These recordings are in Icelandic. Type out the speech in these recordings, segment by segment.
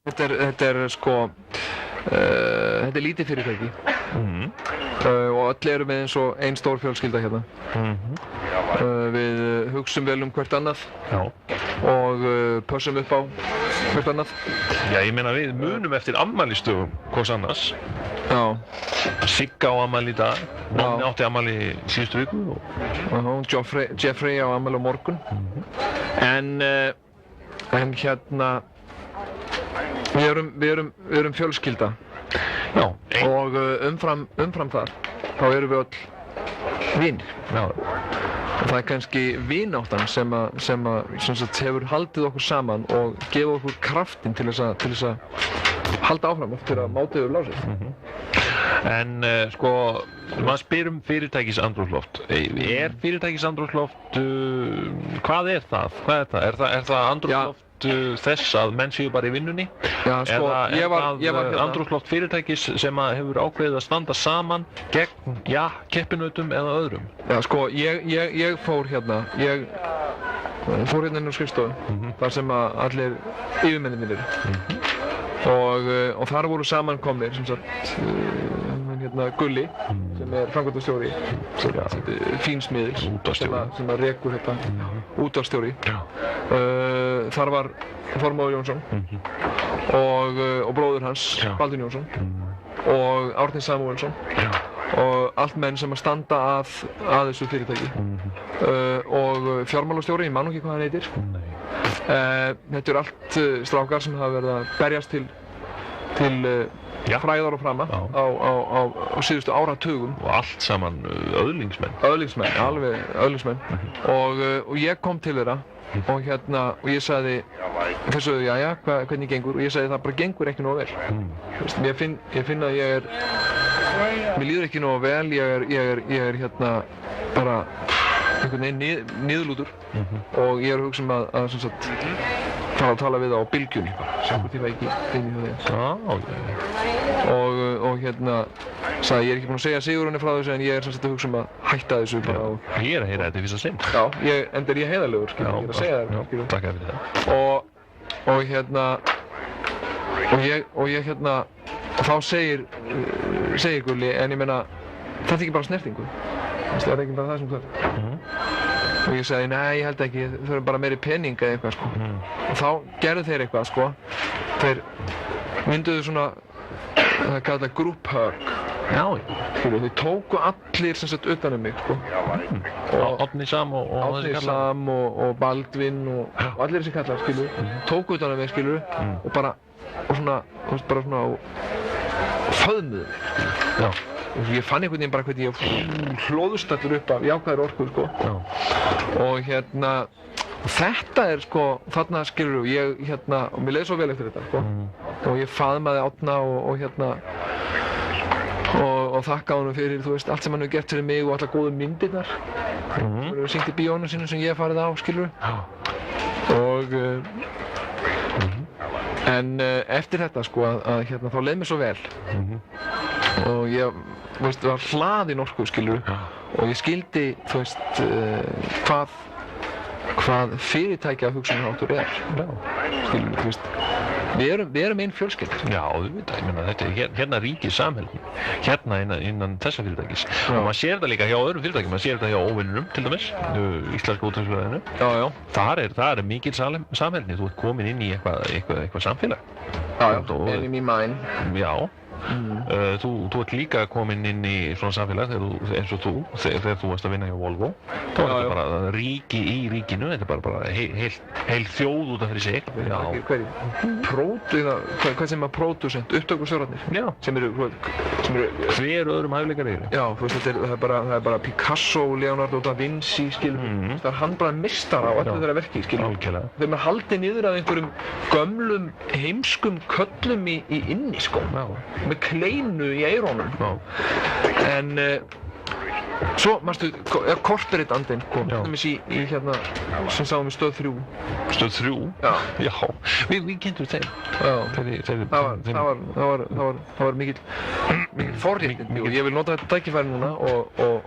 Þetta er sko, þetta er lítið fyrirtæki og öll erum við eins og ein stór fjölskylda hérna. Við hugsum vel hvert annað og pössum upp á hvert annað. Já, ég meina við munum eftir afmælisdögum hvors annars. Já. Sigga á afmæli í dag, Nonni átti afmæli í síðustu viku Jeffrey á afmæli á morgun. En hérna við erum fjölskylda. Já. Og umfram það, þá erum við öll vinir. Já. Og það er kannski vináttan sem sagt hefur haldið okkur saman og gefið okkur kraftinn til þess að halda áfram eftir að mátið hefur lásið. En sko, maður spyr fyrirtækisandrúmsloft. Er fyrirtækisandrúmsloft, hvað er það? Er það andrúmsloft þess að menn séu bara í vinnunni? Já, sko, eða er það andrúmsloft fyrirtækis sem hefur ákveðið að standa saman gegn, keppinautum eða öðrum? Já, sko, ég fór hérna inn á skrifstofu, þar sem að allir yfirmennir mínir og þar voru samankomnir, sem sagt, Gulli, sem er framkvæmdastjóri Fíns miðils, sem að rekur þetta, útvarpsstjóri. Þar var Þormóður Jónsson og bróðir hans, Baldvin Jónsson, og Árni Samúelsson, og allt menn sem að standa að þessu fyrirtæki. Og fjármálastjóri, ég man nú ekki hvað hann heitir. Þetta eru allt strákar sem hafa verið að berjast til fræðar og frama á síðustu áratugum. Og allt saman öðlingsmenn. Alveg öðlingsmenn. Og ég kom til þeirra og ég sagði, þeir sögðu, jæja, hvernig gengur? Og ég sagði, það bara gengur ekki nógu vel. Ég finn að mér líður ekki nógu vel, ég er bara einhvern veginn niðurlútur og ég er að hugsa að sem sagt fara að tala við það á bylgjunni bara, sem hvort ég væri ekki inn í það. Og sagði, ég er ekki búinn að segja Sigurjóni frá þessu en ég er sem sagt að hugsa að hætta þessu bara. Ég er að heyra þetta í fyrsta sinn. Já, enda er ég heiðarlegur, ég er að segja þér, skilur. Takk fyrir það. Og þá segir Gulli, en ég meina, þetta er ekki bara snertingu. Það er ekki bara það sem þarf. Og ég sagði, nei, ég held ekki, þau þurfum bara meiri pening eða eitthvað, sko. Og þá gerðu þeir eitthvað, sko. Þeir mynduðu svona, það er kallað group hug. Já. Þau tóku allir sem sagt utan mig, sko. Árni Sam og Árni Sam og Baldvin og allir þessi kallar, skilur. Tóku utan mig, skilur, og bara, og svona, föðmuðu mig, skilur. Já. Og ég fann einhvern veginn bara hvernig ég hlóðustallur upp af jákvæðri orku, sko. Og þetta er, sko, þarna skilur ég, og mér leið svo vel eftir þetta, sko. Og ég faðmaði Árna og þakka honum fyrir, þú veist, allt sem hann hefur gert fyrir mig og allar góðu myndirnar. Sem hefur sýnt í bíónu sínum sem ég hef farið á, skilur. Og en eftir þetta, sko, að þá leið mér svo vel. Og ég, þú veist, var hlaðinn orku, skilur, og ég skildi, þú veist, hvað fyrirtækja hugsunarháttur er, skilur, þú veist. Við erum einn fjölskylda. Já, þú veit það, ég meina, þetta er hérna ríkir samhælni, innan þessa fyrirtækis. Og maður sér þetta líka hjá öðrum fyrirtækjum, maður sér þetta hjá óvinnunum, til dæmis, Íslenska útvegsfélaginu. Já. Það er mikil samhælni, þú ert komin inn í eitthvað samfélag. Já, enemy mine. Já. Þú ert líka komin inn í svona samfélag eins og þegar þú varst að vinna hjá Volvo. Þá er þetta bara ríki í ríkinu, þetta er bara heil þjóð út af fyrir sig. Hvað sem að pródusent, upptökustjórarnir. Já. Sem eru hver öðrum hæfileikar eru. Já, þú veist, það er bara Picasso, Leonardo da Vinci, skilur. Það er hann bara meistara á öllu þeirra verki, skilur. Algjörlega. Þegar maður haldið niður að einhverjum gömlum, heimskum köllum í inniskóm. Með kleinu í eirónum. En svo, manstu, corporate andinn kom, í sem sáum við Stöð 3. Stöð 3? Já. Við kynntum þeim. Það var mikill forréttindi og ég vil nota þetta tækifæri núna og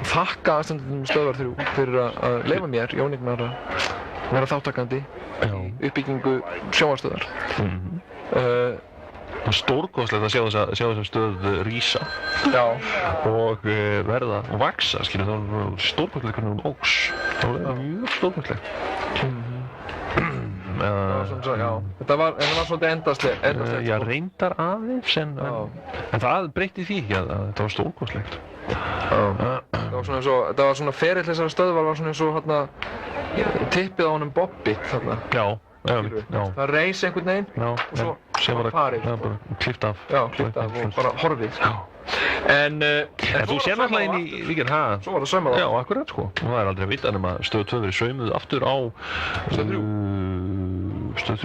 þakka aðstandendum Stöðvar 3 fyrir að leyfa mér, Jón Ingmar, að vera þáttakandi í uppbyggingu sjónvarpsstöðvar. Það er stórkostlegt að sjá þessa stöð rísa Já. og verða og vaxa, skilur, það var stórkostlegt hvernig hún óx. Það var mjög stórkostlegt. Já, þetta var svolítið endastlegt. Já, reyndar aðeins, en það breytti því ekki að þetta var stórkostlegt. Það var svona ferill þessara stöðvar var svona eins og hérna tippið á honum Bobby þarna. Já. Það reis einhvern veginn og svo farið. Já, bara klippt af. Já, klippt af og bara horfið. En þú sér náttúrulega inn í líka, svo var það saumað á. Já, akkurat, sko. Og það er aldrei að vita nema Stöð 2 verið saumuð aftur á Stöð 3.